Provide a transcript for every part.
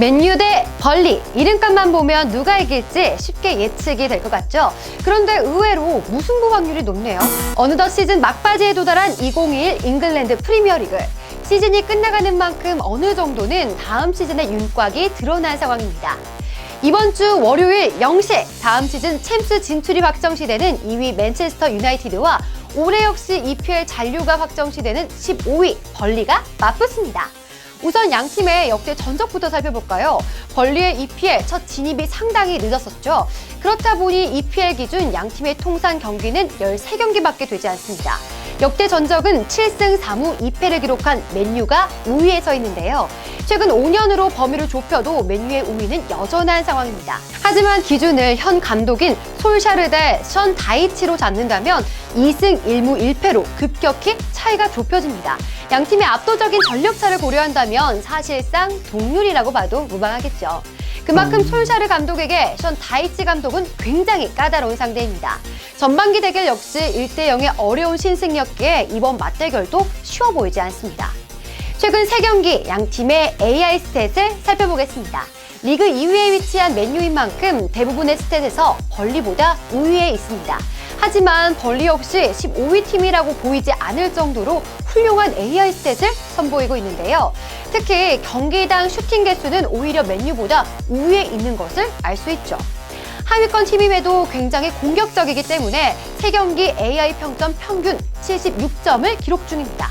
맨유 대 벌리, 이름값만 보면 누가 이길지 쉽게 예측이 될 것 같죠? 그런데 의외로 무승부 확률이 높네요. 어느덧 시즌 막바지에 도달한 2021 잉글랜드 프리미어리그. 시즌이 끝나가는 만큼 어느 정도는 다음 시즌의 윤곽이 드러난 상황입니다. 이번 주 월요일 0시 다음 시즌 챔스 진출이 확정시되는 2위 맨체스터 유나이티드와 올해 역시 EPL 잔류가 확정시되는 15위 벌리가 맞붙습니다. 우선 양 팀의 역대 전적부터 살펴볼까요? 벌리의 EPL 첫 진입이 상당히 늦었었죠. 그렇다 보니 EPL 기준 양 팀의 통산 경기는 13경기밖에 되지 않습니다. 역대 전적은 7승 3무 2패를 기록한 맨유가 우위에 서 있는데요. 최근 5년으로 범위를 좁혀도 맨유의 우위는 여전한 상황입니다. 하지만 기준을 현 감독인 솔샤르 대 션 다이치로 잡는다면 2승 1무 1패로 급격히 차이가 좁혀집니다. 양 팀의 압도적인 전력차를 고려한다면 사실상 동률이라고 봐도 무방하겠죠. 그만큼 솔샤르 감독에게 션 다이치 감독은 굉장히 까다로운 상대입니다. 전반기 대결 역시 1대0의 어려운 신승이었기에 이번 맞대결도 쉬워 보이지 않습니다. 최근 3경기 양 팀의 AI 스탯을 살펴보겠습니다. 리그 2위에 위치한 맨유인 만큼 대부분의 스탯에서 벌리보다 우위에 있습니다. 하지만 벌리 역시 15위 팀이라고 보이지 않을 정도로 훌륭한 AI 스탯을 선보이고 있는데요. 특히 경기당 슈팅 개수는 오히려 맨유보다 우위에 있는 것을 알 수 있죠. 하위권 팀임에도 굉장히 공격적이기 때문에 3경기 AI 평점 평균 76점을 기록 중입니다.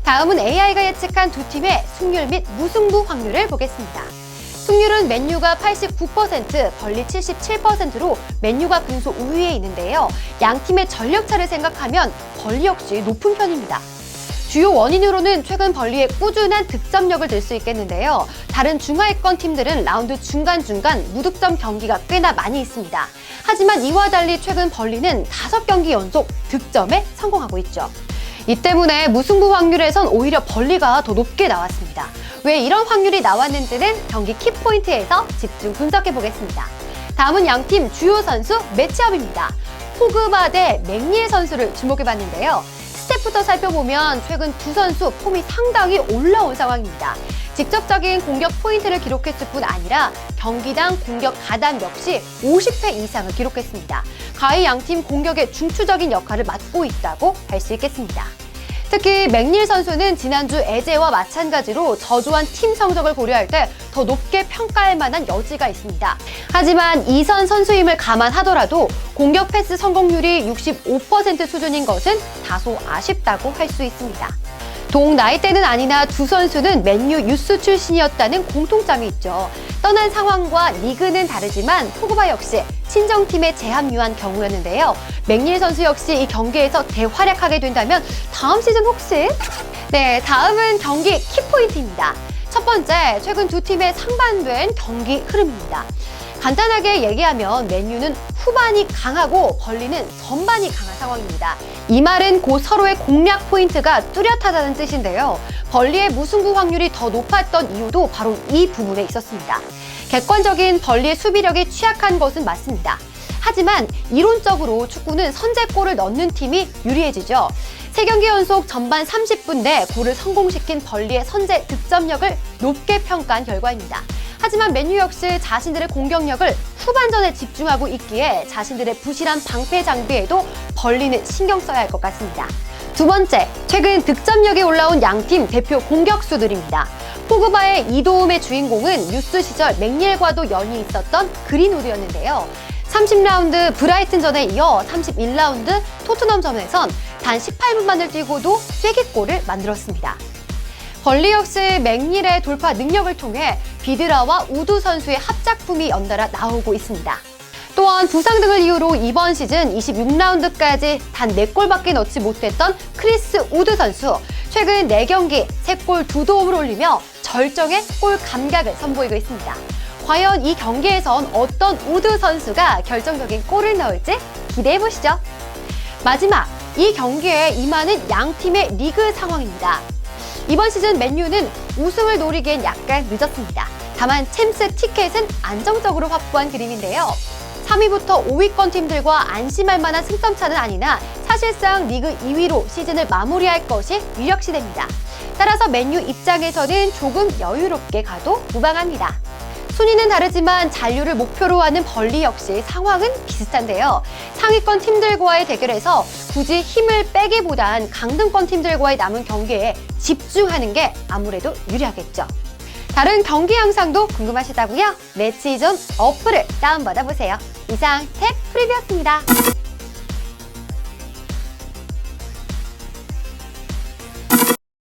다음은 AI가 예측한 두 팀의 승률 및 무승부 확률을 보겠습니다. 승률은 맨유가 89%, 벌리 77%로 맨유가 근소 우위에 있는데요. 양 팀의 전력차를 생각하면 벌리 역시 높은 편입니다. 주요 원인으로는 최근 벌리의 꾸준한 득점력을 들 수 있겠는데요. 다른 중하위권 팀들은 라운드 중간중간 무득점 경기가 꽤나 많이 있습니다. 하지만 이와 달리 최근 벌리는 5경기 연속 득점에 성공하고 있죠. 이 때문에 무승부 확률에선 오히려 벌리가 더 높게 나왔습니다. 왜 이런 확률이 나왔는지는 경기 키포인트에서 집중 분석해보겠습니다. 다음은 양팀 주요 선수 매치업입니다. 포그바 대 맥닐 선수를 주목해봤는데요. 스탯부터 살펴보면 최근 두 선수 폼이 상당히 올라온 상황입니다. 직접적인 공격 포인트를 기록했을 뿐 아니라 경기당 공격 가담 역시 50회 이상을 기록했습니다. 가히 양팀 공격의 중추적인 역할을 맡고 있다고 할 수 있겠습니다. 특히 맥닐 선수는 지난주 에제와 마찬가지로 저조한 팀 성적을 고려할 때 더 높게 평가할 만한 여지가 있습니다. 하지만 이선 선수임을 감안하더라도 공격 패스 성공률이 65% 수준인 것은 다소 아쉽다고 할 수 있습니다. 동나이대는 아니나 두 선수는 맨유 유스 출신이었다는 공통점이 있죠. 떠난 상황과 리그는 다르지만 포그바 역시 친정팀에 재합류한 경우였는데요. 맥닐 선수 역시 이 경기에서 대활약하게 된다면 다음 시즌 혹시? 네, 다음은 경기 키포인트입니다. 첫 번째, 최근 두 팀의 상반된 경기 흐름입니다. 간단하게 얘기하면 맨유는 후반이 강하고 벌리는 전반이 강한 상황입니다. 이 말은 곧 서로의 공략 포인트가 뚜렷하다는 뜻인데요. 벌리의 무승부 확률이 더 높았던 이유도 바로 이 부분에 있었습니다. 객관적인 벌리의 수비력이 취약한 것은 맞습니다. 하지만 이론적으로 축구는 선제골을 넣는 팀이 유리해지죠. 3경기 연속 전반 30분 내 골을 성공시킨 벌리의 선제 득점력을 높게 평가한 결과입니다. 하지만 맨유 역시 자신들의 공격력을 후반전에 집중하고 있기에 자신들의 부실한 방패 장비에도 벌리는 신경 써야 할 것 같습니다. 두 번째, 최근 득점력이 올라온 양팀 대표 공격수들입니다. 포그바의 2도움의 주인공은 유스 시절 맥닐과도 연이 있었던 그린우드였는데요. 30라운드 브라이튼전에 이어 31라운드 토트넘전에선 단 18분만을 뛰고도 쐐기골을 만들었습니다. 벌리 역시 맥닐의 돌파 능력을 통해 비드라와 우드 선수의 합작품이 연달아 나오고 있습니다. 또한 부상 등을 이유로 이번 시즌 26라운드까지 단 4골밖에 넣지 못했던 크리스 우드 선수. 최근 4경기 3골 2도움을 올리며 절정의 골 감각을 선보이고 있습니다. 과연 이 경기에선 어떤 우드 선수가 결정적인 골을 넣을지 기대해보시죠. 마지막, 이 경기에 임하는 양 팀의 리그 상황입니다. 이번 시즌 맨유는 우승을 노리기엔 약간 늦었습니다. 다만 챔스 티켓은 안정적으로 확보한 그림인데요. 3위부터 5위권 팀들과 안심할 만한 승점차는 아니나 사실상 리그 2위로 시즌을 마무리할 것이 유력시됩니다. 따라서 맨유 입장에서는 조금 여유롭게 가도 무방합니다. 순위는 다르지만 잔류를 목표로 하는 벌리 역시 상황은 비슷한데요. 상위권 팀들과의 대결에서 굳이 힘을 빼기보단 강등권 팀들과의 남은 경기에 집중하는 게 아무래도 유리하겠죠. 다른 경기 양상도 궁금하시다고요? 매치존 어플을 다운받아보세요. 이상 텍 프리뷰였습니다.